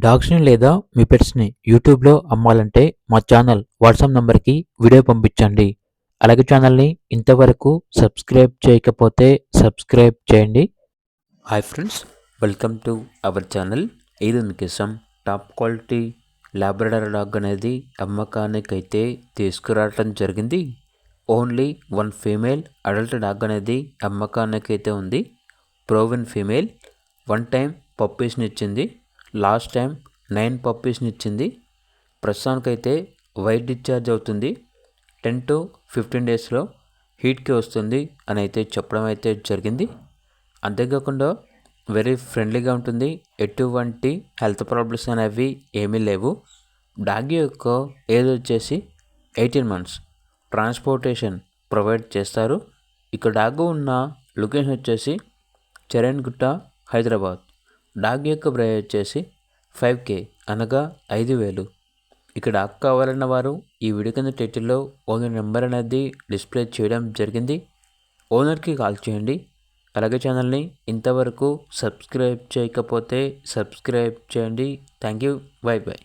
డాగ్స్‌ని లేదా మీ పెట్స్‌ని యూట్యూబ్‌లో అమ్మాలంటే మా ఛానల్ వాట్సాప్ నంబర్‌కి వీడియో పంపించండి. అలాగే ఛానల్‌ని ఇంతవరకు సబ్స్క్రైబ్ చేయకపోతే సబ్స్క్రైబ్ చేయండి. Hi friends, welcome to our channel. ఈరోజు మీకోసం టాప్ క్వాలిటీ లాబ్రడార్ డాగ్ అనేది అమ్మకానికైతే తీసుకురావడం జరిగింది. Only one female adult dog అనేది అమ్మకానికైతే ఉంది. Proven female. వన్ టైం పప్పీస్ని ఇచ్చింది. లాస్ట్ టైం 9 పప్పీస్ని ఇచ్చింది. ప్రస్తుతానికైతే వైట్ డిశ్చార్జ్ అవుతుంది. 10 to 15 డేస్లో హీట్కి వస్తుంది అని అయితే చెప్పడం అయితే జరిగింది. అంతేకాకుండా వెరీ ఫ్రెండ్లీగా ఉంటుంది. ఎటువంటి హెల్త్ ప్రాబ్లమ్స్ అనేవి ఏమీ లేవు. డాగ్ యొక్క ఏజ్ వచ్చేసి 18 months. ట్రాన్స్పోర్టేషన్ ప్రొవైడ్ చేస్తారు. ఇక్కడ డాగ్ ఉన్న లొకేషన్ వచ్చేసి చరణ్గుట్ట, హైదరాబాద్. డాగ్ యొక్క ప్రైస్ వచ్చేసి 5K అనగా 5,000. ఇక్కడ డాగ్ కావాలన్న వారు ఈ వీడియో కింద టైటిల్లో ఓనర్ నెంబర్ అనేది డిస్ప్లే చేయడం జరిగింది. ఓనర్కి కాల్ చేయండి. అలాగే ఛానల్ని ఇంతవరకు సబ్స్క్రైబ్ చేయకపోతే సబ్స్క్రైబ్ చేయండి. Thank you. By by.